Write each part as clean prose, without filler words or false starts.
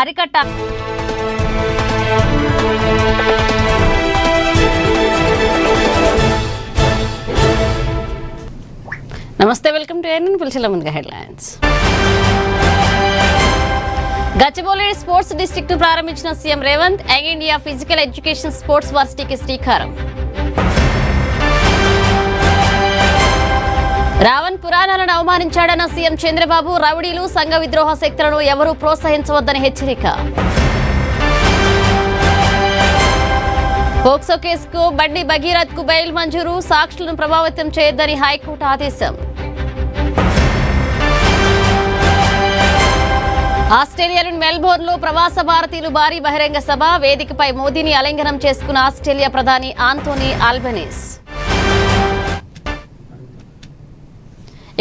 అరికట్టాలి. నమస్తే, welcome to ANN. పిలిచిన ముందుగా హెడ్లైన్స్. గచ్చిబౌలి స్పోర్ట్స్ డిస్ట్రిక్ట్ ను ప్రారంభించిన CM Revanth. Young India physical education sports వర్సిటీకి శ్రీకారం. రావణ్ పురాణాలను అవమానించాడన్న సీఎం చంద్రబాబు. రౌడీలు సంఘ విద్రోహ శక్తులను ఎవరూ ప్రోత్సహించవద్దని హెచ్చరిక. పోక్సో కేసుకు బండి భగీరథ్ కు బెయిల్ మంజూరు. సాక్షులను ప్రభావితం చేయొద్దని హైకోర్టు ఆదేశం. ఆస్ట్రేలియాలోని మెల్బోర్న్ లో ప్రవాస భారతీయులు భారీ బహిరంగ సభ. వేదికపై మోదీని ఆలింగనం చేసుకున్న ఆస్ట్రేలియా ప్రధాని ఆంటోనీ ఆల్బనీస్.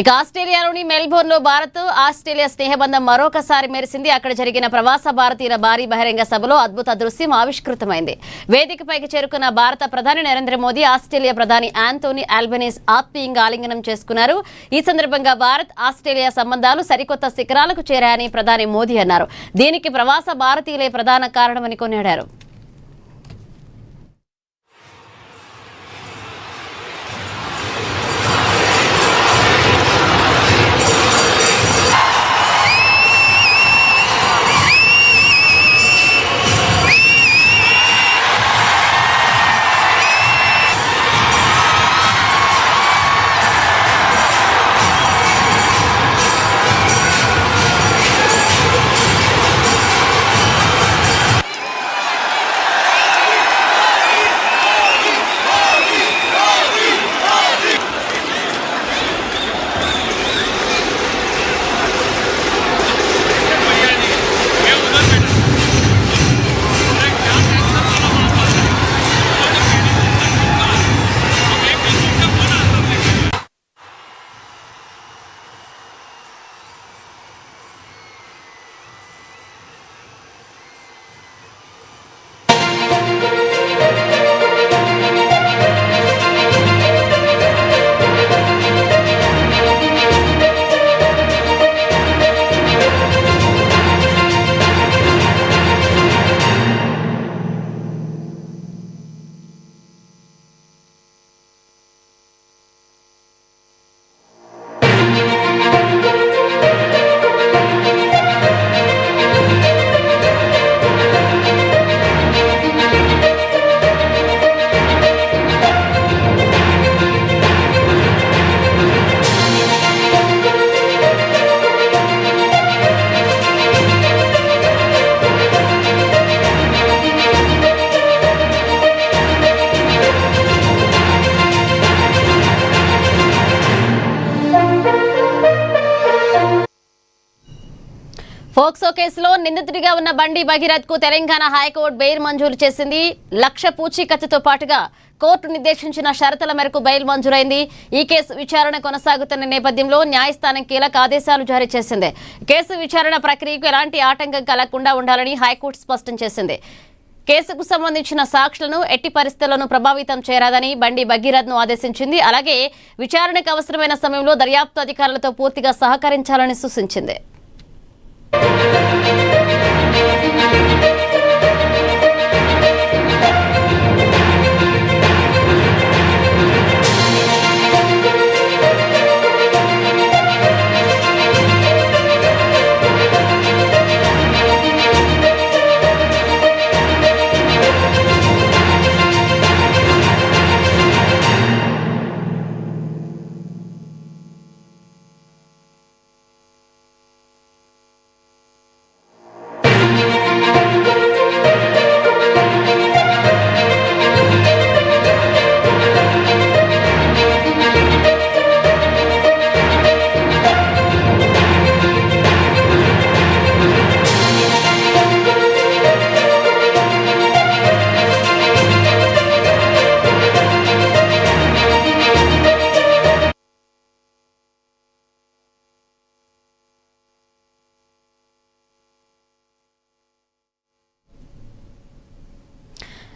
ఇక ఆస్ట్రేలియాలోని మెల్బోర్న్ లో భారత్ ఆస్ట్రేలియా స్నేహబంధం మరొకసారి మెరిసింది. అక్కడ జరిగిన ప్రవాస భారతీయుల భారీ బహిరంగ సభలో అద్భుత దృశ్యం ఆవిష్కృతమైంది. వేదికపైకి చేరుకున్న భారత ప్రధాని నరేంద్ర మోదీ ఆస్ట్రేలియా ప్రధాని ఆంటోనీ ఆల్బనీస్ ఆత్మీయంగా ఆలింగనం చేసుకున్నారు. ఈ సందర్భంగా భారత్ ఆస్ట్రేలియా సంబంధాలు సరికొత్త శిఖరాలకు చేరాయని ప్రధాని మోదీ అన్నారు. దీనికి ప్రవాస భారతీయులే ప్రధాన కారణమని కొనియాడారు. పోక్సో కేసులో నిందితుడిగా ఉన్న బండి భగీరథ్ కు తెలంగాణ హైకోర్టు బెయిల్ మంజూరు చేసింది. 1,00,000 పూచీకత్తుతో పాటుగా కోర్టు నిర్దేశించిన షరతుల మేరకు బెయిల్ మంజూరైంది. ఈ కేసు విచారణ కొనసాగుతున్న నేపథ్యంలో న్యాయస్థానం కీలక ఆదేశాలు జారీ చేసింది. కేసు విచారణ ప్రక్రియకు ఎలాంటి ఆటంకం కలగకుండా ఉండాలని హైకోర్టు స్పష్టం చేసింది. కేసుకు సంబంధించిన సాక్షులను ఎట్టి పరిస్థితులను ప్రభావితం చేయరాదని బండి భగీరథ్ ను ఆదేశించింది. అలాగే విచారణకు అవసరమైన సమయంలో దర్యాప్తు అధికారులతో పూర్తిగా సహకరించాలని సూచించింది.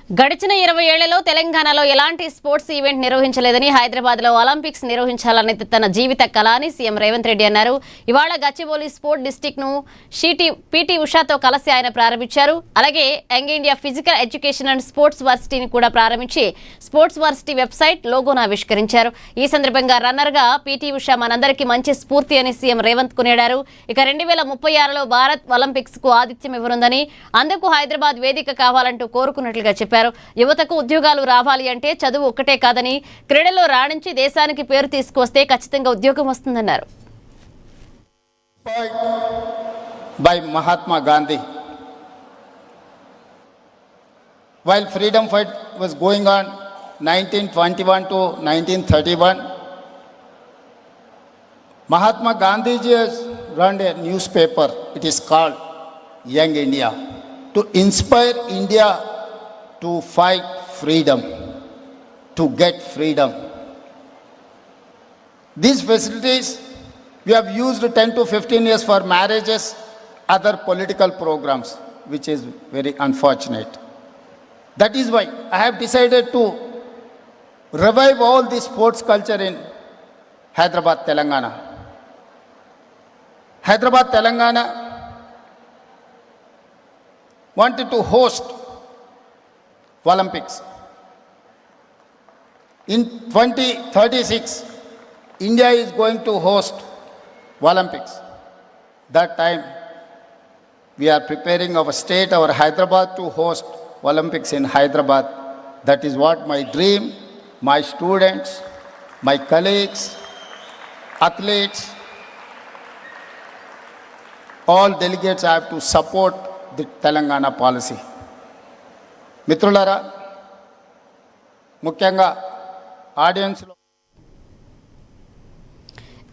గడిచిన 20 ఏళ్లలో తెలంగాణలో ఎలాంటి స్పోర్ట్స్ ఈవెంట్ నిర్వహించలేదని హైదరాబాద్ లో ఒలింపిక్స్ నిర్వహించాలనేది తన జీవిత కల అని సీఎం రేవంత్ రెడ్డి అన్నారు. ఇవాళ గచ్చిబౌలి స్పోర్ట్ డిస్ట్రిక్ట్ ను పీటీ ఉషాతో కలిసి ఆయన ప్రారంభించారు. అలాగే young India physical education and sports వర్సిటీని కూడా ప్రారంభించి స్పోర్ట్స్ వర్సిటీ వెబ్సైట్ లోగోను ఆవిష్కరించారు. ఈ సందర్భంగా రన్నర్ గా పీటీ ఉషా మనందరికీ మంచి స్ఫూర్తి అని సీఎం రేవంత్ కొనియాడారు. ఇక 2036లో భారత్ ఒలింపిక్స్ కు ఆతిథ్యం ఇవ్వనుందని, అందుకు హైదరాబాద్ వేదిక కావాలంటూ కోరుకున్నట్లుగా చెప్పారు. యువతకు ఉద్యోగాలు రావాలి అంటే చదువు ఒక్కటే కాదని, క్రీడల్లో రాణించి దేశానికి పేరు తీసుకొస్తే ఖచ్చితంగా ఉద్యోగం వస్తుందన్నారు. By Mahatma Gandhi, while freedom fight was going on 1921 to 1931, Mahatma Gandhi ji has run a newspaper. It is called Young India, to inspire India to fight freedom, to get freedom. These facilities we have used 10 to 15 years for marriages, other political programs, which is very unfortunate. That is why I have decided to revive all the sports culture in Hyderabad, Telangana. Hyderabad, Telangana wanted to host Olympics. In 2036, India is going to host Olympics. That time, we are preparing our state, our Hyderabad, to host Olympics in Hyderabad. That is what my dream, my students, my colleagues, athletes, all delegates have to support the Telangana policy. మిత్రులారా, ముఖ్యంగా ఆడియన్స్లో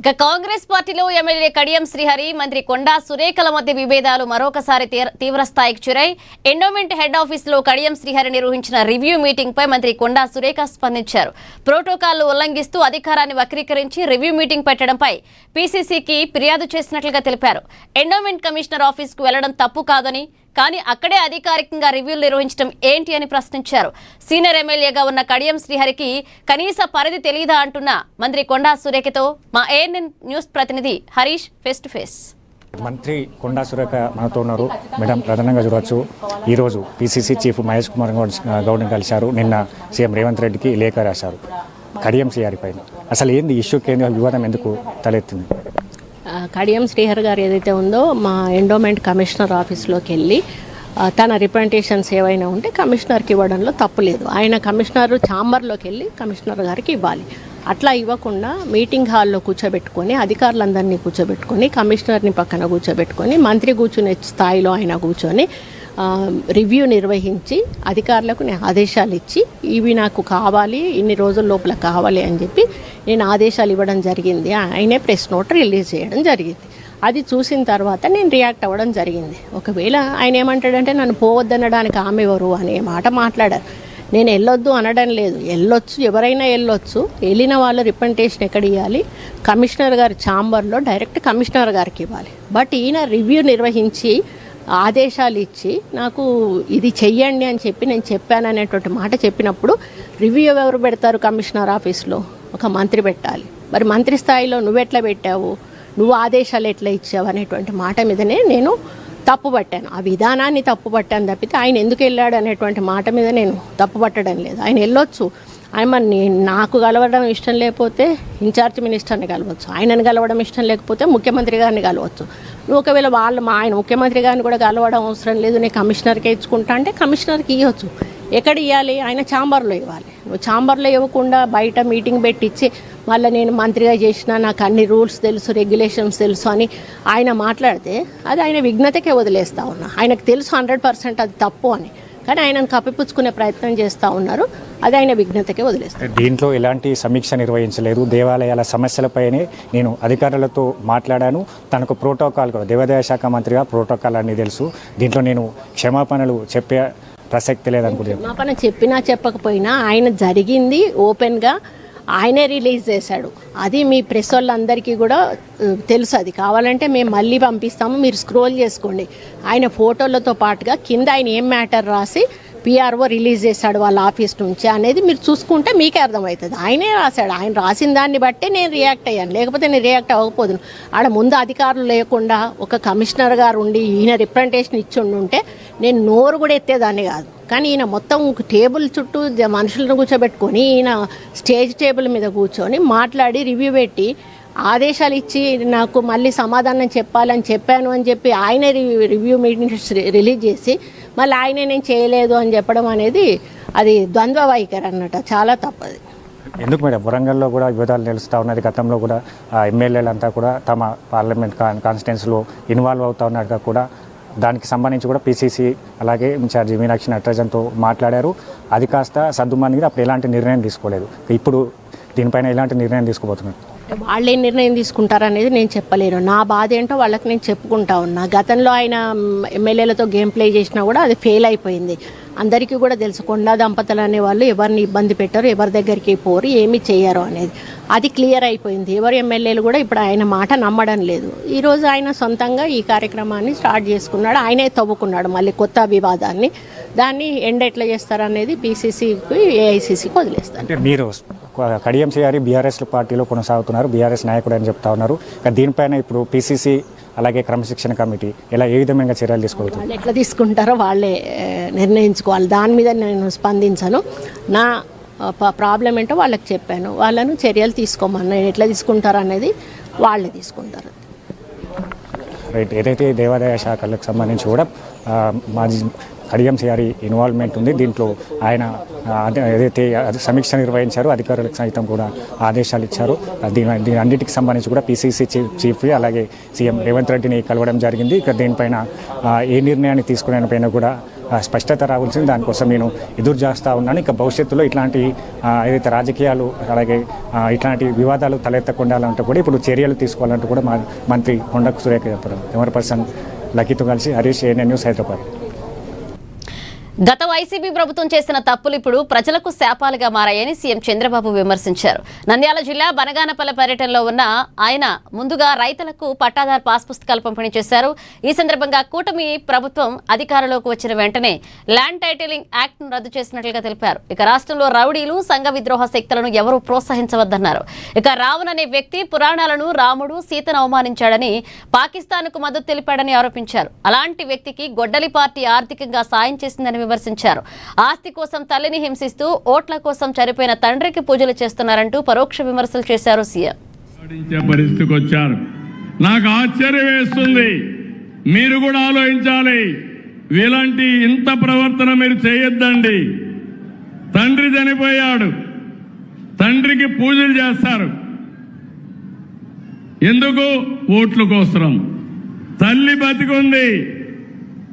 ఇక కాంగ్రెస్ పార్టీలో MLA Kadiyam Srihari, మంత్రి కొండా సురేఖల మధ్య విభేదాలు మరొకసారి తీవ్ర స్థాయికి చేరాయి. ఎండోమెంట్ హెడ్ ఆఫీసులో కడియం శ్రీహరి నిర్వహించిన రివ్యూ మీటింగ్ పై మంత్రి కొండా సురేఖ స్పందించారు. ప్రోటోకాల్ ఉల్లంఘిస్తూ అధికారాన్ని వక్రీకరించి రివ్యూ మీటింగ్ పెట్టడంపై పీసీసీకి ఫిర్యాదు చేసినట్లుగా తెలిపారు. ఎండోమెంట్ కమిషనర్ ఆఫీసుకు వెళ్లడం తప్పు కాదని, కానీ అక్కడే అధికారికంగా రివ్యూలు నిర్వహించడం ఏంటి అని ప్రశ్నించారు. సీనియర్ ఎమ్మెల్యేగా ఉన్న కడియం శ్రీహరికి కనీస పరిధి తెలియదా అంటున్న మంత్రి కొండా సురేఖతో మా ఏఎన్ఎన్ న్యూస్ ప్రతినిధి హరీష్ ఫేస్ టు ఫేస్. మంత్రి కొండా సురేఖ మనతో ఉన్నారు. మేడం, ప్రధానంగా చూడవచ్చు, ఈరోజు పీసీసీ చీఫ్ మహేష్ కుమార్ గౌడ్ని కలిశారు. నిన్న సీఎం రేవంత్ రెడ్డికి లేఖ రాశారు కడియం శ్రీహరి పైన. అసలు ఏంది ఇష్యూకి, ఏంది వివాదం ఎందుకు తలెత్తింది? కడియం శ్రీహరి గారు ఏదైతే ఉందో మా ఎండోమెంట్ కమిషనర్ ఆఫీస్లోకి వెళ్ళి తన రిప్రజెంటేషన్స్ ఏవైనా ఉంటే కమిషనర్కి ఇవ్వడంలో తప్పు లేదు. ఆయన కమిషనర్ ఛాంబర్లోకి వెళ్ళి కమిషనర్ గారికి ఇవ్వాలి. అట్లా ఇవ్వకుండా మీటింగ్ హాల్లో కూర్చోబెట్టుకొని, అధికారులందరినీ కూర్చోబెట్టుకొని, కమిషనర్ని పక్కన కూర్చోబెట్టుకొని, మంత్రి కూర్చునే స్థాయిలో ఆయన కూర్చొని రివ్యూ నిర్వహించి అధికారులకు నేను ఆదేశాలు ఇచ్చి, ఇవి నాకు కావాలి, ఇన్ని రోజుల లోపల కావాలి అని చెప్పి నేను ఆదేశాలు ఇవ్వడం జరిగింది. ఆయనే ప్రెస్ నోట్ రిలీజ్ చేయడం జరిగింది. అది చూసిన తర్వాత నేను రియాక్ట్ అవ్వడం జరిగింది. ఒకవేళ ఆయన ఏమంటాడంటే నన్ను పోవద్దనడానికి ఆమె ఎవరు అనే మాట మాట్లాడారు. నేను వెళ్ళొద్దు అనడం లేదు, వెళ్ళొచ్చు, ఎవరైనా వెళ్ళొచ్చు. వెళ్ళిన వాళ్ళు రిప్రజెంటేషన్ ఎక్కడ ఇవ్వాలి? కమిషనర్ గారి ఛాంబర్లో డైరెక్ట్ కమిషనర్ గారికి ఇవ్వాలి. బట్ ఈయన రివ్యూ నిర్వహించి ఆదేశాలు ఇచ్చి నాకు ఇది చెయ్యండి అని చెప్పి నేను చెప్పాను అనేటువంటి మాట చెప్పినప్పుడు రివ్యూ ఎవరు పెడతారు? కమిషనర్ ఆఫీస్లో ఒక మంత్రి పెట్టాలి. మరి మంత్రి స్థాయిలో నువ్వెట్లా పెట్టావు, నువ్వు ఆదేశాలు ఎట్లా ఇచ్చావు అనేటువంటి మాట మీదనే నేను తప్పుపట్టాను. ఆ విధానాన్ని తప్పుపట్టాను తప్పితే ఆయన ఎందుకు వెళ్ళాడు అనేటువంటి మాట మీద నేను తప్పుపట్టడం లేదు. ఆయన వెళ్ళొచ్చు, ఆయన నాకు కలవడం ఇష్టం లేకపోతే ఇన్ఛార్జ్ మినిస్టర్ని కలవచ్చు, ఆయనను కలవడం ఇష్టం లేకపోతే ముఖ్యమంత్రి గారిని కలవచ్చు. నువ్వు ఒకవేళ ఆయన ముఖ్యమంత్రి గారిని కూడా కలవడం అవసరం లేదు, నేను కమిషనర్కే ఇచ్చుకుంటా అంటే కమిషనర్కి ఇవ్వచ్చు. ఎక్కడ ఇవ్వాలి? ఆయన ఛాంబర్లో ఇవ్వాలి. నువ్వు ఛాంబర్లో ఇవ్వకుండా బయట మీటింగ్ పెట్టించి మళ్ళీ నేను మంత్రిగా చేసిన, నాకు అన్ని రూల్స్ తెలుసు, రెగ్యులేషన్స్ తెలుసు అని ఆయన మాట్లాడితే అది ఆయన విఘ్నతకే వదిలేస్తూ ఉన్నా. ఆయనకు తెలుసు 100% అది తప్పు అని, కానీ ఆయనను కప్పిపుచ్చుకునే ప్రయత్నం చేస్తూ ఉన్నారు. అది ఆయన విఘ్నతకే వదిలేస్తారు. దీంట్లో ఎలాంటి సమీక్ష నిర్వహించలేదు. దేవాలయాల సమస్యలపైనే నేను అధికారులతో మాట్లాడాను. తనకు ప్రోటోకాల్ కూడా, దేవాదాయ శాఖ మంత్రిగా ప్రోటోకాల్ అన్నీ తెలుసు. దీంట్లో నేను క్షమాపణలు చెప్పే ప్రసక్తి లేదనుకుంటున్నాను. క్షమాపణ చెప్పినా చెప్పకపోయినా ఆయన జరిగింది ఓపెన్గా ఆయనే రిలీజ్ చేశాడు. అది మీ ప్రెస్ వాళ్ళందరికీ కూడా తెలుసు. అది కావాలంటే మేము మళ్ళీ పంపిస్తాము, మీరు స్క్రోల్ చేసుకోండి. ఆయన ఫోటోలతో పాటుగా కింద ఆయన ఏం మ్యాటర్ రాసి పిఆర్ఓ రిలీజ్ చేశాడు వాళ్ళ ఆఫీస్ నుంచి అనేది మీరు చూసుకుంటే మీకే అర్థమవుతుంది. ఆయనే రాశాడు, ఆయన రాసిన దాన్ని బట్టే నేను రియాక్ట్ అయ్యాను, లేకపోతే నేను రియాక్ట్ అవ్వకపోదును. ఆడ ముందు అధికారులు లేకుండా ఒక కమిషనర్ గారు ఉండి ఈయన రిప్రజెంటేషన్ ఇచ్చి ఉంటే నేను నోరు కూడా ఎత్తేదాన్ని కాదు. కానీ ఈయన మొత్తం టేబుల్ చుట్టూ మనుషులను కూర్చోబెట్టుకొని ఈయన స్టేజ్ టేబుల్ మీద కూర్చొని మాట్లాడి రివ్యూ పెట్టి ఆదేశాలు ఇచ్చి నాకు మళ్ళీ సమాధానం చెప్పాలని చెప్పాను అని చెప్పి ఆయనే రివ్యూ మీటింగ్స్ రిలీజ్ చేసి మళ్ళీ ఆయనే నేను చేయలేదు అని చెప్పడం అనేది అది ద్వంద్వ వైఖరి అన్నట్టు, చాలా తప్పది. ఎందుకు మేడం వరంగల్లో కూడా వివాదాలు నిలుస్తూ ఉన్నది, గతంలో కూడా ఎమ్మెల్యేలంతా కూడా తమ పార్లమెంట్ కాన్స్టిట్యున్సీలో ఇన్వాల్వ్ అవుతూ ఉన్నట్టుగా కూడా దానికి సంబంధించి కూడా పీసీసీ అలాగే ఇన్ఛార్జి మీనాక్షి నటరాజన్తో మాట్లాడారు. అది కాస్త సర్దుమణిగి అప్పుడు ఎలాంటి నిర్ణయం తీసుకోలేదు. ఇప్పుడు దీనిపైన ఎలాంటి నిర్ణయం తీసుకోబోతున్నారు? వాళ్ళే నిర్ణయం తీసుకుంటారనేది నేను చెప్పలేను. నా బాధ ఏంటో వాళ్ళకి నేను చెప్పుకుంటా ఉన్నా. గతంలో ఆయన ఎమ్మెల్యేలతో గేమ్ ప్లే చేసినా కూడా అది ఫెయిల్ అయిపోయింది. అందరికీ కూడా తెలుసు కొండా దంపతులు అనే వాళ్ళు ఎవరిని ఇబ్బంది పెట్టారు, ఎవరి దగ్గరికి పోరు, ఏమి చేయరు అనేది అది క్లియర్ అయిపోయింది. ఎవరు ఎమ్మెల్యేలు కూడా ఇప్పుడు ఆయన మాట నమ్మడం లేదు. ఈరోజు ఆయన సొంతంగా ఈ కార్యక్రమాన్ని స్టార్ట్ చేసుకున్నాడు, ఆయనే తవ్వుకున్నాడు మళ్ళీ కొత్త వివాదాన్ని. దాన్ని ఎండ్ ఎట్లా చేస్తారనేది పీసీసీకి ఏఐసీసీకి వదిలేస్తారు. అంటే మీరు కడియం చేయాలి బీఆర్ఎస్ పార్టీలో కొనసాగుతున్నారు, బీఆర్ఎస్ నాయకుడు అని చెప్తా ఉన్నారు. దీనిపైన ఇప్పుడు పీసీసీ అలాగే క్రమశిక్షణ కమిటీ ఇలా ఏ విధంగా చర్యలు తీసుకోవచ్చు? వాళ్ళు ఎట్లా తీసుకుంటారో వాళ్ళే నిర్ణయించుకోవాలి. దాని మీద నేను స్పందించను. నా ప్రాబ్లం ఏంటో వాళ్ళకి చెప్పాను, వాళ్ళను చర్యలు తీసుకోమని. నేను ఎట్లా తీసుకుంటారు అనేది వాళ్ళే తీసుకుంటారు. రైట్. ఏదైతే దేవాదాయ శాఖలకు సంబంధించి కూడా మాజీ కడియం సిఆర్ ఇన్వాల్వ్మెంట్ ఉంది. దీంట్లో ఆయన ఏదైతే సమీక్ష నిర్వహించారో అధికారులకు సైతం కూడా ఆదేశాలు ఇచ్చారు. దీని అన్నిటికి సంబంధించి కూడా పీసీసీ చీఫ్ అలాగే సీఎం రేవంత్ రెడ్డిని కలవడం జరిగింది. ఇక దీనిపైన ఏ నిర్ణయాన్ని తీసుకునే పైన కూడా స్పష్టత రావాల్సింది. దానికోసం నేను ఎదురు చేస్తూ ఉన్నాను. ఇక భవిష్యత్తులో ఇట్లాంటి ఏదైతే రాజకీయాలు అలాగే ఇట్లాంటి వివాదాలు తలెత్తకుండాలంటూ కూడా ఇప్పుడు చర్యలు తీసుకోవాలంటూ కూడా మా మంత్రి కొండకు సురేఖ చెప్పారు. కెమెరా పర్సన్ లక్కీతో కలిసి హరీష్, ఏఎన్ఎన్ న్యూస్, హైదరాబాద్. గత వైసీపీ ప్రభుత్వం చేసిన తప్పులు ఇప్పుడు ప్రజలకు శాపాలుగా మారాయని సీఎం చంద్రబాబు విమర్శించారు. నంద్యాల జిల్లా బనగానపల్లె పర్యటనలో ఉన్న ఆయన ముందుగా రైతులకు పట్టాదారు పాస్ పుస్తకాలు పంపిణీ చేశారు. ఈ సందర్భంగా కూటమి ప్రభుత్వం అధికారంలోకి వచ్చిన వెంటనే ల్యాండ్ టైటిలింగ్ యాక్ట్ ను రద్దు చేసినట్లుగా తెలిపారు. ఇక రాష్ట్రంలో రౌడీలు, సంఘ విద్రోహ శక్తులను ఎవరూ ప్రోత్సహించవద్దన్నారు. ఇక రావణ్ అనే వ్యక్తి పురాణాలను, రాముడు, సీతను అవమానించాడని, పాకిస్తాన్కు మద్దతు తెలిపాడని ఆరోపించారు. అలాంటి వ్యక్తికి గొడ్డలి పార్టీ ఆర్థికంగా సాయం చేసిందని విమర్శించారు. ఆస్తి కోసం తల్లిని హింసిస్తూ ఓట్ల కోసం చనిపోయిన తండ్రికి పూజలు చేస్తున్నారంటూ పరోక్ష విమర్శలు చేశారు సీఎం. పరిస్థితికి వచ్చారు. నాకు ఆశ్చర్యం వేస్తుంది. మీరు కూడా ఆలోచించాలి. ఇలాంటి ఇంత ప్రవర్తన మీరు చేయొద్దండి. తండ్రి చనిపోయాడు, తండ్రికి పూజలు చేస్తారు. ఎందుకు? ఓట్ల కోసం. తల్లి బతికుంది,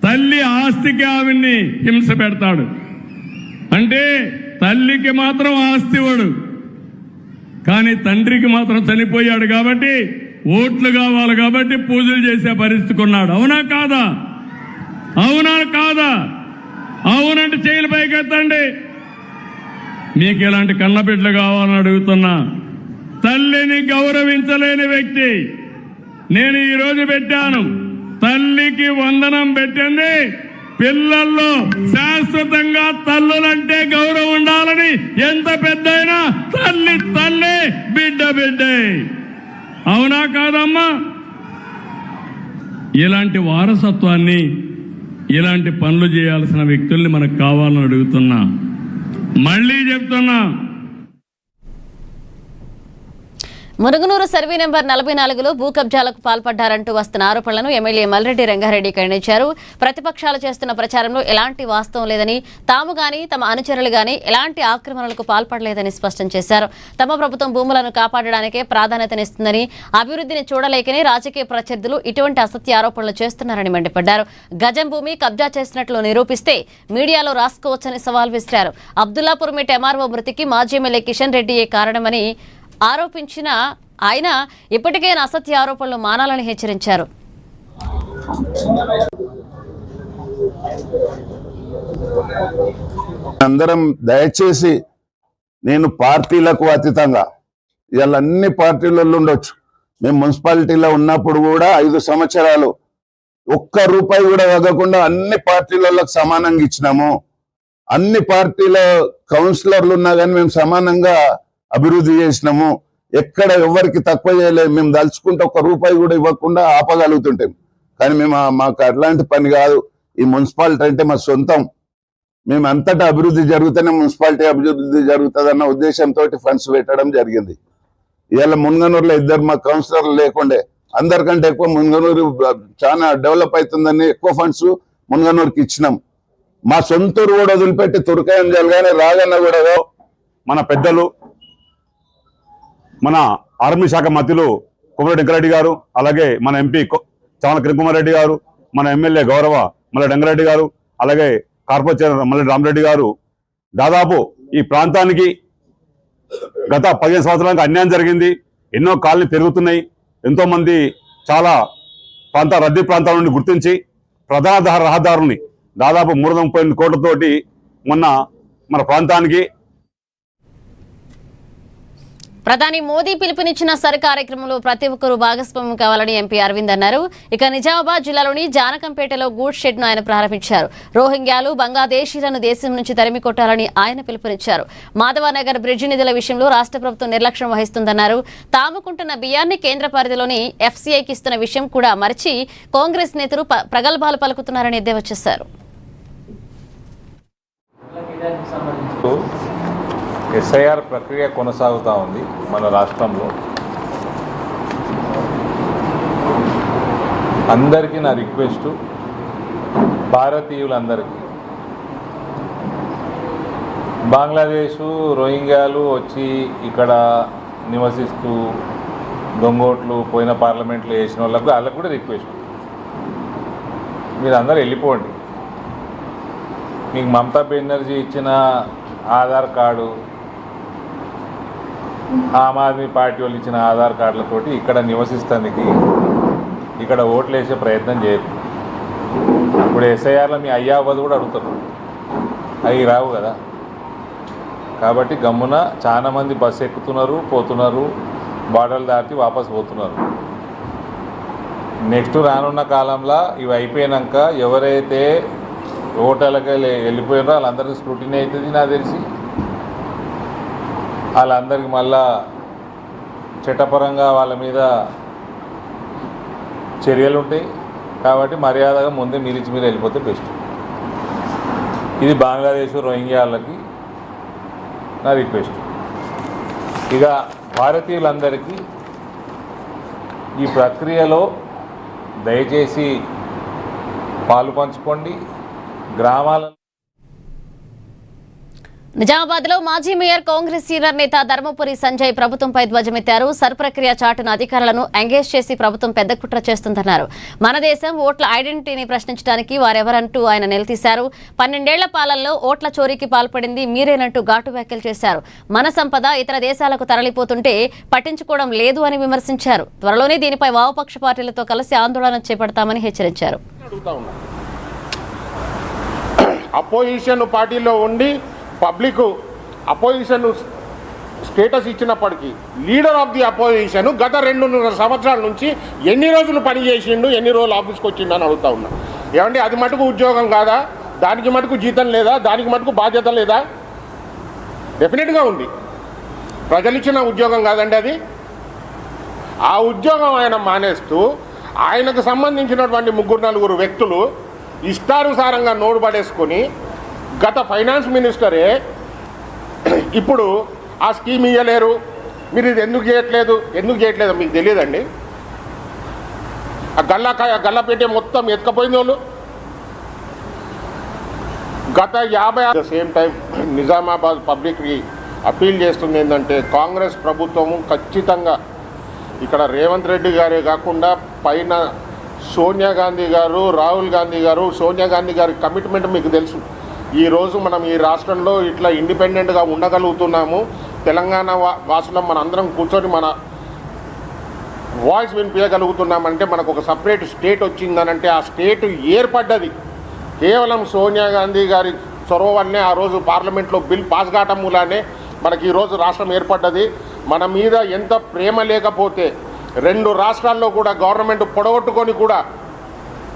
తల్లి ఆస్తికి ఆవిడ్ని హింస పెడతాడు. అంటే తల్లికి మాత్రం ఆస్తి ఇవ్వడు, కానీ తండ్రికి మాత్రం చనిపోయాడు కాబట్టి ఓట్లు కావాలి కాబట్టి పూజలు చేసే పరిస్థితికి ఉన్నాడు. అవునా కాదా? అవునా కాదా? అవునంటే చేయలు పైకెత్తండి. మీకు ఇలాంటి కన్నబిడ్డలు కావాలని అడుగుతున్నా. తల్లిని గౌరవించలేని వ్యక్తి నేను ఈరోజు పెట్టాను. తల్లికి వందనం పెట్టింది. పిల్లల్లో శాశ్వతంగా తల్లులంటే గౌరవం ఉండాలని, ఎంత పెద్దయినా తల్లి తల్లి, బిడ్డ బిడ్డే. అవునా కాదమ్మా? ఇలాంటి వారసత్వాన్ని, ఇలాంటి పనులు చేయాల్సిన వ్యక్తుల్ని మనకు కావాలని అడుగుతున్నా. మళ్ళీ చెప్తున్నా, మురుగునూరు సర్వే నెంబర్ 44లో భూ కబ్జాలకు పాల్పడ్డారంటూ వస్తున్న ఆరోపణలను ఎమ్మెల్యే మల్రెడ్డి రంగారెడ్డి ఖండించారు. ప్రతిపక్షాలు చేస్తున్న ప్రచారంలో ఎలాంటి వాస్తవం లేదని, తాము గాని తమ అనుచరులు గాని ఎలాంటి ఆక్రమణలకు పాల్పడలేదని స్పష్టం చేశారు. తమ ప్రభుత్వం భూములను కాపాడడానికే ప్రాధాన్యతనిస్తుందని, అభివృద్ధిని చూడలేకనే రాజకీయ ప్రత్యర్థులు ఇటువంటి అసత్య ఆరోపణలు చేస్తున్నారని మండిపడ్డారు. గజం భూమి కబ్జా చేసినట్లు నిరూపిస్తే మీడియాలో రాసుకోవచ్చని సవాల్ విసిరారు. అబ్దుల్లాపూర్ మెట్ ఎంఆర్ఓ మృతికి మాజీ ఎమ్మెల్యే కిషన్ రెడ్డియే కారణమని ఆరోపించిన ఆయన ఇప్పటికైనా అసత్య ఆరోపణలు మానాలని హెచ్చరించారు. అందరం దయచేసి, నేను పార్టీలకు అతీతంగా, ఇవాళ అన్ని పార్టీలలో ఉండొచ్చు. మేము మున్సిపాలిటీలో ఉన్నప్పుడు కూడా 5 సంవత్సరాలు ఒక్క రూపాయి కూడా తగ్గకుండా అన్ని పార్టీలకు సమానంగా ఇచ్చినాము. అన్ని పార్టీల కౌన్సిలర్లు ఉన్నా కానీ మేము సమానంగా అభివృద్ధి చేసినాము. ఎక్కడ ఎవరికి తక్కువ చేయలేదు. మేము దలుచుకుంటే ఒక్క రూపాయి కూడా ఇవ్వకుండా ఆపగలుగుతుంటాం. కానీ మాకు అట్లాంటి పని కాదు. ఈ మున్సిపాలిటీ అంటే మా సొంతం. మేము అంతటా అభివృద్ధి జరుగుతూనే మున్సిపాలిటీ అభివృద్ధి జరుగుతుందన్న ఉద్దేశంతో ఫండ్స్ పెట్టడం జరిగింది. ఇవాళ మున్గనూరులో ఇద్దరు మా కౌన్సిలర్లు లేకుండే, అందరికంటే ఎక్కువ మున్గనూరు చాలా డెవలప్ అవుతుందని ఎక్కువ ఫండ్స్ మున్గనూరుకి ఇచ్చినాం. మా సొంతూరు కూడా వదిలిపెట్టి తురకాయం జరగానే రాగన్న కూడా మన పెద్దలు, మన ఆర్మీ శాఖ మంత్రులు కొమరెడ్డి వెంకరెడ్డి గారు, అలాగే మన ఎంపీ చామల కిరణ్ రెడ్డి గారు, మన ఎమ్మెల్యే గౌరవ మల్లె వెంకరెడ్డి గారు, అలాగే కార్పొరేటర్ మల్లె రామరెడ్డి గారు దాదాపు ఈ ప్రాంతానికి గత 15 సంవత్సరాలకు అన్యాయం జరిగింది. ఎన్నో కాలనీ పెరుగుతున్నాయి. ఎంతోమంది చాలా రద్దీ ప్రాంతాల నుండి గుర్తించి ప్రధాన రహదారుల్ని దాదాపు 338 కోట్లతోటి మన ప్రాంతానికి ప్రధాని మోదీ పిలుపునిచ్చిన సర్ కార్యక్రమంలో ప్రతి ఒక్కరూ భాగస్వామ్యం కావాలని ఎంపీ అరవింద్ అన్నారు. ఇక నిజామాబాద్ జిల్లాలోని జానకంపేటలో గూడ్స్ షెడ్ ను ఆయన ప్రారంభించారు. రోహింగ్యాలు, బంగ్లాదేశీలను దేశం నుంచి తరిమి కొట్టాలని ఆయన పిలుపునిచ్చారు. మాధవనగర్ బ్రిడ్జి నిధుల విషయంలో రాష్ట్ర ప్రభుత్వం నిర్లక్ష్యం వహిస్తుందన్నారు. తాముకుంటున్న బియ్యాన్ని కేంద్ర పరిధిలోని ఎఫ్సీఐకి ఇస్తున్న విషయం కూడా మరిచి కాంగ్రెస్ నేతలు ప్రగల్భాలు పలుకుతున్నారని ఎద్దేవా చేశారు. ఎస్ఐఆర్ ప్రక్రియ కొనసాగుతూ ఉంది మన రాష్ట్రంలో. అందరికీ నా రిక్వెస్టు, భారతీయులందరికీ బంగ్లాదేశు రోహింగ్యాలు వచ్చి ఇక్కడ నివసిస్తూ దొంగోట్లు పోయిన పార్లమెంట్లో వేసిన వాళ్ళకు కూడా రిక్వెస్ట్, మీరు అందరూ వెళ్ళిపోండి. మీకు మమతా బెనర్జీ ఇచ్చిన ఆధార్ కార్డు, ఆమ్ ఆద్మీ పార్టీ వాళ్ళు ఇచ్చిన ఆధార్ కార్డులతోటి ఇక్కడ నివసిస్తానికి ఇక్కడ ఓట్లు వేసే ప్రయత్నం చేయరు. ఇప్పుడు ఎస్ఐఆర్లో మీ అయ్యావది కూడా అడుగుతారు, అవి రావు కదా. కాబట్టి గమ్మున చాలామంది బస్సు ఎక్కుతున్నారు, పోతున్నారు, బార్డర్లు దాటి వాపసు పోతున్నారు. నెక్స్ట్ రానున్న కాలంలో ఇవి అయిపోయాక ఎవరైతే ఓటర్లకి వెళ్ళిపోయినారో వాళ్ళందరికీ స్క్రూటినీ అవుతుంది. నాకు తెలిసి వాళ్ళందరికీ మళ్ళా చట్టపరంగా వాళ్ళ మీద చర్యలు ఉంటాయి. కాబట్టి మర్యాదగా ముందే మీరు వెళ్ళిపోతే బెస్ట్. ఇది బంగ్లాదేశ్ రోహింగ్యాలకి నా రిక్వెస్ట్. ఇక భారతీయులందరికీ ఈ ప్రక్రియలో దయచేసి పాలు పంచుకోండి. గ్రామాల నిజామాబాద్ లో మాజీ మేయర్ కాంగ్రెస్ సీనియర్ నేత ధర్మపురి సంజయ్ ప్రభుత్వంపై ధ్వజమెత్తారు. సర్ ప్రక్రియ చాటున అధికారులను ఎంగేజ్ చేసి ప్రభుత్వం పెద్ద కుట్ర చేస్తుందన్నారు. మన దేశం ఓట్ల ఐడెంటిటీని ప్రశ్నించడానికి వారెవరంటూ ఆయన నిలదీశారు. 12 ఏళ్ల పాలనలో ఓట్ల చోరీకి పాల్పడింది మీరేనంటూ ఘాటు వ్యాఖ్యలు చేశారు. మన సంపద ఇతర దేశాలకు తరలిపోతుంటే పట్టించుకోవడం లేదు అని విమర్శించారు. త్వరలోనే దీనిపై వామపక్ష పార్టీలతో కలిసి ఆందోళన చేపడతామని హెచ్చరించారు. అపోజిషన్ పార్టీలో ఉండి పబ్లిక్ అపోజిషన్ స్టేటస్ ఇచ్చినప్పటికీ లీడర్ ఆఫ్ ది అపోజిషన్ గత 2.5 సంవత్సరాల నుంచి ఎన్ని రోజులు పని చేసిండు, ఎన్ని రోజులు ఆఫీస్కి వచ్చిండు అని అడుగుతా ఉన్నా. ఏమంటే అది మటుకు ఉద్యోగం కాదా? దానికి మటుకు జీతం లేదా? దానికి మటుకు బాధ్యత లేదా? డెఫినెట్గా ఉంది. ప్రజలు ఇచ్చిన ఉద్యోగం కాదండి అది. ఆ ఉద్యోగం ఆయన మానేస్తూ ఆయనకు సంబంధించినటువంటి 3-4 వ్యక్తులు ఇష్టానుసారంగా నోరు పడేసుకొని గత ఫైనాన్స్ మినిస్టరే ఇప్పుడు ఆ స్కీమ్ ఇవ్వలేరు, మీరు ఇది ఎందుకు చేయట్లేదు మీకు తెలియదండి. ఆ గల్లపేట మొత్తం ఎత్తుకపోయింది వాళ్ళు. గత 50 సేమ్ టైం నిజామాబాద్ పబ్లిక్కి అప్పీల్ చేస్తుంది ఏంటంటే కాంగ్రెస్ ప్రభుత్వము ఖచ్చితంగా ఇక్కడ రేవంత్ రెడ్డి గారే కాకుండా పైన సోనియా గాంధీ గారు, రాహుల్ గాంధీ గారు, సోనియా గాంధీ గారి కమిట్మెంట్ మీకు తెలుసు. ఈరోజు మనం ఈ రాష్ట్రంలో ఇట్లా ఇండిపెండెంట్గా ఉండగలుగుతున్నాము. తెలంగాణ వాసులం మన అందరం కూర్చొని మన వాయిస్ వినిపించగలుగుతున్నామంటే మనకు ఒక సపరేట్ స్టేట్ వచ్చిందనంటే ఆ స్టేట్ ఏర్పడ్డది కేవలం సోనియా గాంధీ గారి చొరవ వల్లనే. ఆ రోజు పార్లమెంట్లో బిల్ పాస్ కావటం మూలానే మనకి ఈరోజు రాష్ట్రం ఏర్పడ్డది. మన మీద ఎంత ప్రేమ లేకపోతే 2 రాష్ట్రాల్లో కూడా గవర్నమెంట్ పొడగొట్టుకొని కూడా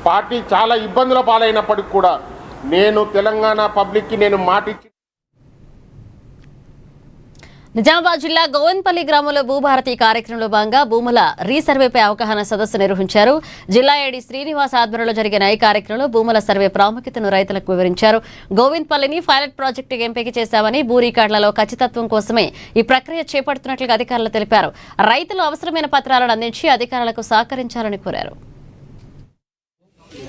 పార్టీ చాలా ఇబ్బందుల పాలైనప్పటికి కూడా నేను తెలంగాణ పబ్లిక్కి నేను మాటిచ్చి నిజామాబాద్ జిల్లా గోవిందపల్లి గ్రామంలో భూభారతి కార్యక్రమంలో భాగంగా భూముల రీసర్వేపై అవగాహన సదస్సు నిర్వహించారు. జిల్లా ఏడీ శ్రీనివాస్ ఆధ్వర్యంలో జరిగిన ఈ కార్యక్రమంలో భూముల సర్వే ప్రాముఖ్యతను రైతులకు వివరించారు. గోవిందపల్లిని పైలట్ ప్రాజెక్టుగా ఎంపిక చేశామని, భూ రికార్డులలో ఖచ్చితత్వం కోసమే ఈ ప్రక్రియ చేపడుతున్నట్లు అధికారులు తెలిపారు. రైతులు అవసరమైన పత్రాలను అందించి అధికారులకు సహకరించాలని కోరారు.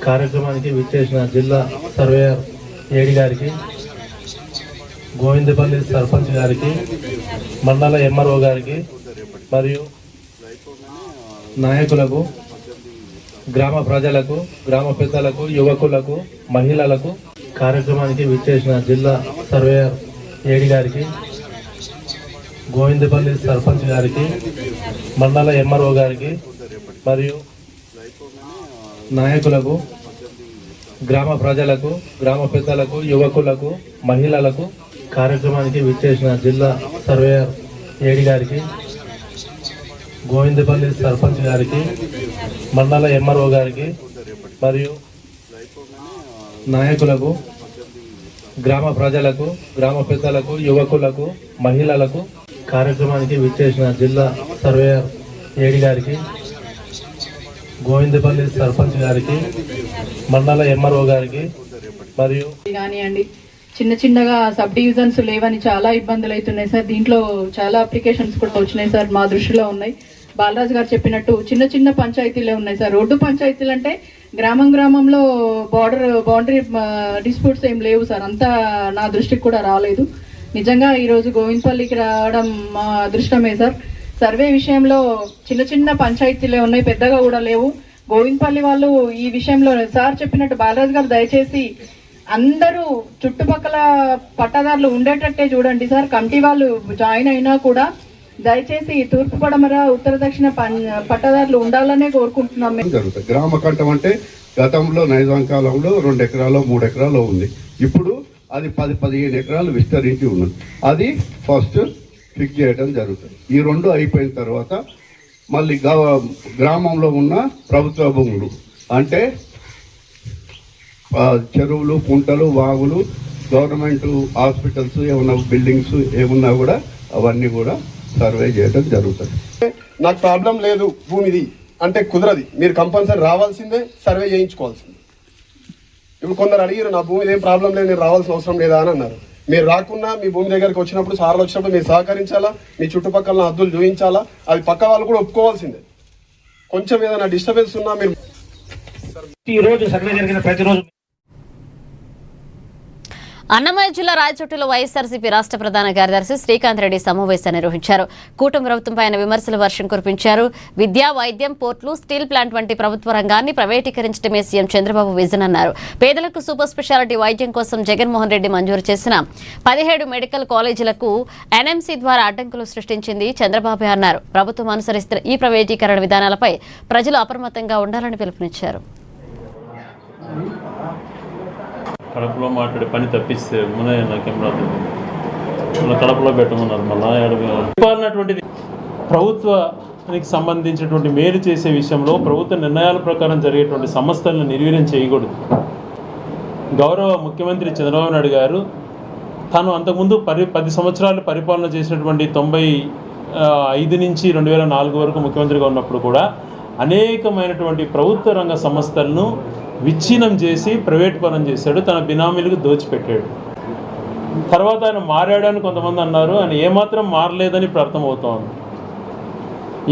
కార్యక్రమానికి విచ్చేసిన జిల్లా సర్వేయర్ ఏడి గారికి, గోవిందపల్లి సర్పంచ్ గారికి, మండల ఎంఆర్ఓ గారికి మరియు నాయకులకు, గ్రామ ప్రజలకు, గ్రామ పెద్దలకు, యువకులకు, మహిళలకు, కార్యక్రమానికి విచ్చేసిన జిల్లా సర్వేయర్ ఏడి గారికి, గోవిందపల్లి సర్పంచ్ గారికి, మండల ఎంఆర్ఓ గారికి మరియు నాయకులకు, గ్రామ ప్రజలకు, గ్రామ పెద్దలకు, యువకులకు, మహిళలకు, కార్యక్రమానికి విచ్చేసిన జిల్లా సర్వేయర్ ఏడి గారికి, గోవిందపల్లి సర్పంచ్ గారికి, మండల ఎంఆర్ఓ గారికి మరియు నాయకులకు, గ్రామ ప్రజలకు, గ్రామ పెద్దలకు, యువకులకు, మహిళలకు, కార్యక్రమానికి విచ్చేసిన జిల్లా సర్వేయర్ ఏడి గారికి, గోవిందపల్లి సర్పంచ్ గారికి, మండల ఎంఆర్ఓ గారికి మరియు కానివ్వండి, చిన్న చిన్నగా సబ్ డివిజన్స్ లేవని చాలా ఇబ్బందులు అవుతున్నాయి సార్. దీంట్లో చాలా అప్లికేషన్స్ కూడా వచ్చినాయి సార్, మా దృష్టిలో ఉన్నాయి. బాలరాజు గారు చెప్పినట్టు చిన్న చిన్న పంచాయతీలే ఉన్నాయి సార్. రోడ్డు పంచాయతీలు అంటే గ్రామంలో బౌండరీ డిస్ప్యూట్స్ ఏం లేవు సార్. అంతా నా దృష్టికి కూడా రాలేదు. నిజంగా ఈరోజు గోవిందపల్లికి రావడం మా అదృష్టమే సార్. సర్వే విషయంలో చిన్న చిన్న పంచాయతీలే ఉన్నాయి, పెద్దగా కూడా లేవు. గోవిందపల్లి వాళ్ళు ఈ విషయంలో సార్ చెప్పినట్టు బాలరాజు గారు దయచేసి అందరూ చుట్టుపక్కల పట్టదారులు ఉండేటట్టే చూడండి సార్. కమిటీ వాళ్ళు జాయిన్ అయినా కూడా దయచేసి తూర్పు పడమర ఉత్తర దక్షిణ పట్టదారులు ఉండాలనే కోరుకుంటున్నాం. జరుగుతుంది. గ్రామ కంఠం అంటే గతంలో నైజాం కాలంలో 2 ఎకరాలు 3 ఎకరాలు ఉంది. ఇప్పుడు అది 10-15 ఎకరాలు విస్తరించి ఉన్నది. అది ఫస్ట్ ఫిక్స్ చేయడం జరుగుతుంది. ఈ 2 అయిపోయిన తర్వాత మళ్ళీ గ్రామంలో ఉన్న ప్రభుత్వ భూములు అంటే చెరువులు, కుంటలు, వాగులు, గవర్నమెంట్ హాస్పిటల్స్, ఏమన్నా బిల్డింగ్స్ ఏమున్నా కూడా అవన్నీ కూడా సర్వే చేయడం జరుగుతుంది. నాకు ప్రాబ్లం లేదు భూమిది అంటే కుదరది, మీరు కంపల్సరీ రావాల్సిందే, సర్వే చేయించుకోవాల్సిందే. ఇప్పుడు కొందరు అడిగారు నా భూమిది ఏం ప్రాబ్లం లేదు, నేను రావాల్సిన అవసరం లేదా అని అన్నారు. మీరు రాకున్నా మీ భూమి దగ్గరికి వచ్చినప్పుడు, సార్లు వచ్చినప్పుడు మీరు సహకరించాలా, మీ చుట్టుపక్కల హద్దులు చూపించాలా, అది పక్క వాళ్ళు కూడా ఒప్పుకోవాల్సిందే. కొంచెం ఏదైనా డిస్టర్బెన్స్ ఉన్నా మీరు ఈ రోజు సర్వే జరిగిన ప్రతిరోజు. అన్నమయ్య జిల్లా రాయచోటిలో వైఎస్ఆర్సీపీ రాష్ట్ర ప్రధాన కార్యదర్శి శ్రీకాంత్ రెడ్డి సమావేశాన్ని నిర్వహించారు. కూటమి ప్రభుత్వంపై ఆయన విమర్శల వర్షం కురిపించారు. విద్య, వైద్యం, పోర్టులు, స్టీల్ ప్లాంట్ వంటి ప్రభుత్వ రంగాన్ని ప్రైవేటీకరించడమే సీఎం చంద్రబాబు విజన్ అన్నారు. పేదలకు సూపర్ స్పెషాలిటీ వైద్యం కోసం జగన్మోహన్ రెడ్డి మంజూరు చేసిన 17 మెడికల్ కాలేజీలకు ఎన్ఎంసీ ద్వారా అడ్డంకులు సృష్టించింది చంద్రబాబు అన్నారు. ప్రభుత్వం అనుసరిస్తున్న ఈ ప్రైవేటీకరణ విధానాలపై ప్రజలు అప్రమత్తంగా ఉండాలని పిలుపునిచ్చారు. కడపలో మాట్లాడే పని తప్పిస్తే నాకేం రాదు, మళ్ళీ కడపలో పెట్టమన్నారు. మళ్ళీ ప్రభుత్వానికి సంబంధించినటువంటి మేలు చేసే విషయంలో ప్రభుత్వ నిర్ణయాల ప్రకారం జరిగేటువంటి సంస్థలను నిర్వీర్యం చేయకూడదు. గౌరవ ముఖ్యమంత్రి చంద్రబాబు నాయుడు గారు తాను అంతకుముందు 10 సంవత్సరాలు పరిపాలన చేసినటువంటి 95 నుంచి 2004 వరకు ముఖ్యమంత్రిగా ఉన్నప్పుడు కూడా అనేకమైనటువంటి ప్రభుత్వ రంగ సంస్థలను విచ్ఛిన్నం చేసి ప్రైవేట్ పరం చేశాడు, తన బినామీలకు దోచిపెట్టాడు. తర్వాత ఆయన మారాడని కొంతమంది అన్నారు, ఆయన ఏమాత్రం మారలేదని ఇప్పుడు అర్థమవుతోంది.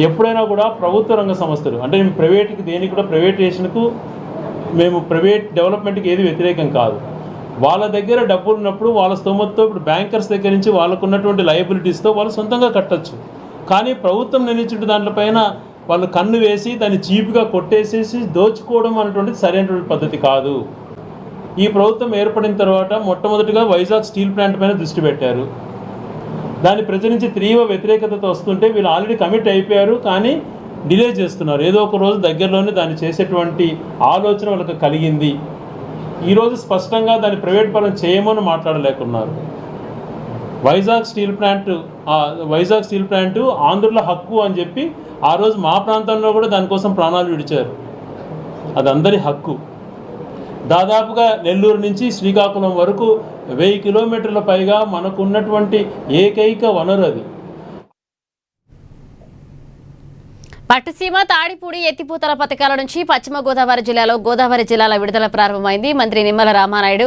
ఎప్పుడైనా కూడా ప్రభుత్వ రంగ సంస్థలు అంటే మేము ప్రైవేట్కి దేనికి కూడా ప్రైవేటేషన్కు మేము ప్రైవేట్ డెవలప్మెంట్కి ఏది వ్యతిరేకం కాదు. వాళ్ళ దగ్గర డబ్బులు ఉన్నప్పుడు వాళ్ళ స్తోమతతో ఇప్పుడు బ్యాంకర్స్ దగ్గర నుంచి వాళ్ళకు ఉన్నటువంటి లయబిలిటీస్తో వాళ్ళు సొంతంగా కట్టచ్చు. కానీ ప్రభుత్వం నిర్ణయించిన దాంట్లపైన వాళ్ళు కన్ను వేసి దాన్ని చీప్గా కొట్టేసేసి దోచుకోవడం అనేటువంటిది సరైనటువంటి పద్ధతి కాదు. ఈ ప్రభుత్వం ఏర్పడిన తర్వాత మొట్టమొదటిగా వైజాగ్ స్టీల్ ప్లాంట్ పైన దృష్టి పెట్టారు. దాని ప్రజల నుంచి తీవ్ర వ్యతిరేకత వస్తుంటే వీళ్ళు ఆల్రెడీ కమిట్ అయిపోయారు, కానీ డిలే చేస్తున్నారు. ఏదో ఒక రోజు దగ్గరలోనే దాన్ని చేసేటువంటి ఆలోచన వాళ్ళకి కలిగింది. ఈరోజు స్పష్టంగా దాన్ని ప్రైవేట్ పరం చేయమని మాట్లాడలేకున్నారు. వైజాగ్ స్టీల్ ప్లాంట్ ఆంధ్రుల హక్కు అని చెప్పి ఆ రోజు మా ప్రాంతంలో కూడా దానికోసం ప్రాణాలు విడిచారు. అది అందరి హక్కు. దాదాపుగా నెల్లూరు నుంచి శ్రీకాకుళం వరకు 1000 కిలోమీటర్ల పైగా మనకున్నటువంటి ఏకైక వనరు అది. పట్టిసీమ తాడిపూడి ఎత్తిపోతల పథకాల నుంచి పశ్చిమ గోదావరి జిల్లాల విడుదల ప్రారంభమైంది. మంత్రి నిమ్మల రామానాయుడు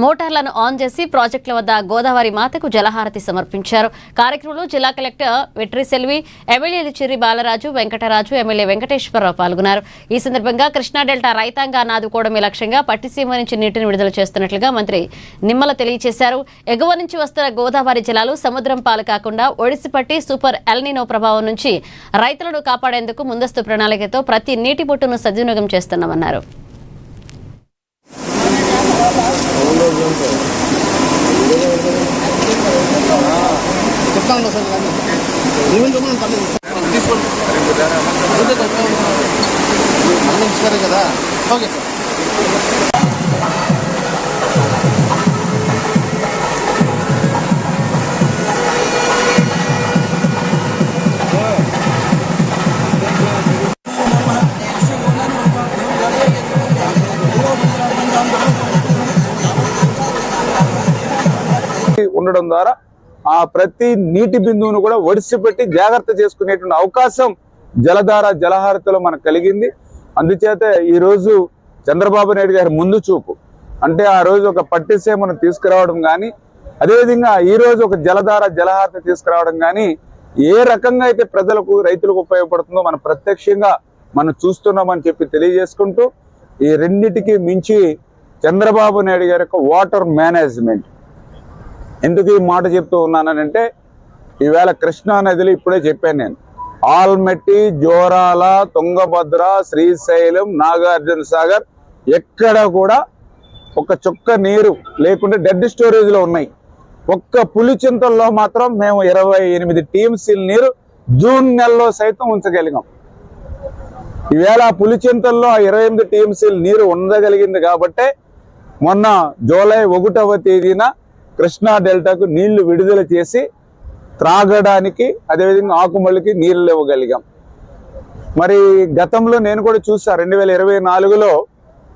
మోటార్లను ఆన్ చేసి ప్రాజెక్టుల వద్ద గోదావరి మాతకు జలహారతి సమర్పించారు. కార్యక్రమంలో జిల్లా కలెక్టర్ వెట్రిసెల్వి, ఎమ్మెల్యేలు చిర్రి బాలరాజు, వెంకటరాజు, ఎమ్మెల్యే వెంకటేశ్వరరావు పాల్గొన్నారు. ఈ సందర్భంగా కృష్ణా డెల్టా రైతాంగాన్ని ఆదుకోవడమే లక్ష్యంగా పట్టిసీమ నుంచి నీటిని విడుదల చేస్తున్నట్లుగా మంత్రి నిమ్మల తెలియజేశారు. ఎగువ నుంచి వస్తున్న గోదావరి జలాలు సముద్రం పాలు కాకుండా ఒడిసిపట్టి సూపర్ ఎల్నినో ప్రభావం నుంచి రైతులను కాపాడే ముందస్తు ప్రణాళికతో ప్రతి నీటి బొట్టును సద్వినియోగం చేస్తున్నామన్నారు. ఉండడం ద్వారా ఆ ప్రతి నీటి బిందువును కూడా ఒడిసిపెట్టి జాగ్రత్త చేసుకునేటువంటి అవకాశం జలధార జలహారతిలో మనకు కలిగింది. అందుచేత ఈ రోజు చంద్రబాబు నాయుడు గారి ముందు చూపు అంటే ఆ రోజు ఒక పట్టిసీమను తీసుకురావడం కానీ, అదేవిధంగా ఈ రోజు ఒక జలధార జలహారతి తీసుకురావడం కానీ ఏ రకంగా అయితే ప్రజలకు రైతులకు ఉపయోగపడుతుందో మనం ప్రత్యక్షంగా మనం చూస్తున్నామని చెప్పి తెలియజేసుకుంటూ, ఈ రెండింటికి మించి చంద్రబాబు నాయుడు గారి యొక్క వాటర్ మేనేజ్మెంట్. ఎందుకు ఈ మాట చెప్తూ ఉన్నానంటే ఈవేళ కృష్ణా నదిలో ఇప్పుడే చెప్పాను నేను, ఆల్మట్టి, జోరాల, తుంగభద్ర, శ్రీశైలం, నాగార్జున సాగర్ ఎక్కడ కూడా ఒక చుక్క నీరు లేకుండా డెడ్ స్టోరేజ్లో ఉన్నాయి. ఒక్క పులిచింతల్లో మాత్రం మేము 28 టీఎంసీల నీరు జూన్ నెలలో సైతం ఉంచగలిగాం. ఈవేళ పులిచింతల్లో 28 టీఎంసీల నీరు ఉండగలిగింది కాబట్టే మొన్న జూలై 1వ తేదీన కృష్ణా డెల్టాకు నీళ్లు విడుదల చేసి త్రాగడానికి అదేవిధంగా ఆకుమళ్ళకి నీళ్లు ఇవ్వగలిగాం. మరి గతంలో నేను కూడా చూసా 2024లో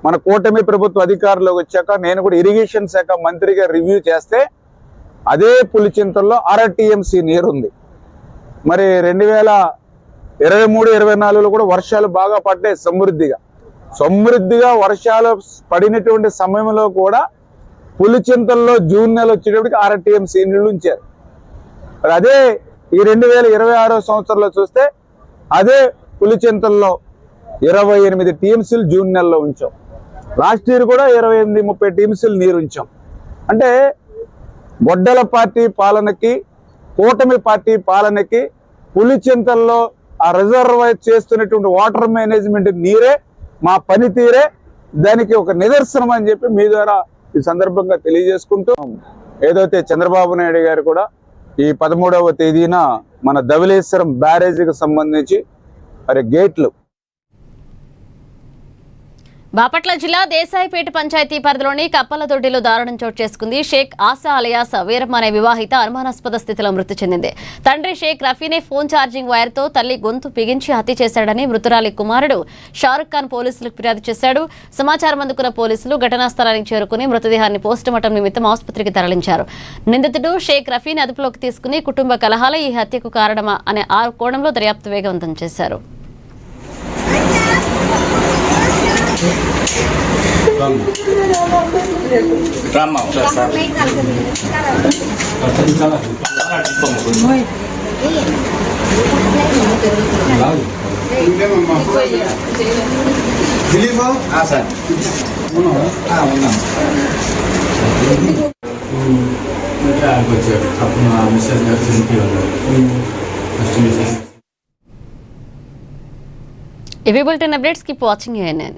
మన కూటమి ప్రభుత్వ అధికారంలోకి వచ్చాక నేను కూడా ఇరిగేషన్ శాఖ మంత్రిగా రివ్యూ చేస్తే అదే పులిచింతల్లో 1/2 టీఎంసీ నీరు ఉంది. మరి 2023-24లో కూడా వర్షాలు బాగా పడ్డాయి సమృద్ధిగా వర్షాలు పడినటువంటి సమయంలో కూడా పులిచింతల్లో జూన్ నెల వచ్చేటప్పటికి 1/2 టీఎంసీ నీళ్లు ఉంచారు. మరి అదే ఈ 2026 సంవత్సరంలో చూస్తే అదే పులిచింతల్లో 28 టీఎంసీలు జూన్ నెలలో ఉంచాం. లాస్ట్ ఇయర్ కూడా 28-30 టీఎంసీలు నీరు ఉంచాం. అంటే గొడ్డల పార్టీ పాలనకి, కూటమి పార్టీ పాలనకి పులిచింతల్లో ఆ రిజర్వాయర్ చేస్తున్నటువంటి వాటర్ మేనేజ్మెంట్ నీరే మా పనితీరే దానికి ఒక నిదర్శనం అని చెప్పి మీ ద్వారా ఈ సందర్భంగా తెలియజేసుకుంటూ, ఏదైతే చంద్రబాబు నాయుడు గారు కూడా ఈ 13వ తేదీన మన ధవళేశ్వరం బ్యారేజీకి సంబంధించి మరి గేట్లు. బాపట్ల జిల్లా దేశాయిపేట పంచాయతీ పరిధిలోని కప్పలదొడ్డిలో దారుణం చోటు చేసుకుంది. షేక్ ఆశా అలియాస్ వీరమ్మ అనే వివాహిత అనుమానాస్పద స్థితిలో మృతి చెందింది. తండ్రి షేక్ రఫీనే ఫోన్ ఛార్జింగ్ వైర్తో తల్లి గొంతు బిగించి హత్య చేశాడని మృతురాలి కుమారుడు షారుఖ్ ఖాన్ పోలీసులకు ఫిర్యాదు చేశాడు. సమాచారం అందుకున్న పోలీసులు ఘటనా స్థలానికి చేరుకుని మృతదేహాన్ని పోస్టుమార్టం నిమిత్తం ఆసుపత్రికి తరలించారు. నిందితుడు షేక్ రఫీని అదుపులోకి తీసుకుని కుటుంబ కలహాలు ఈ హత్యకు కారణమా అనే ఆ కోణంలో దర్యాప్తు వేగవంతం చేశారు. ఇవి bulletin updates. Keep watching ANN.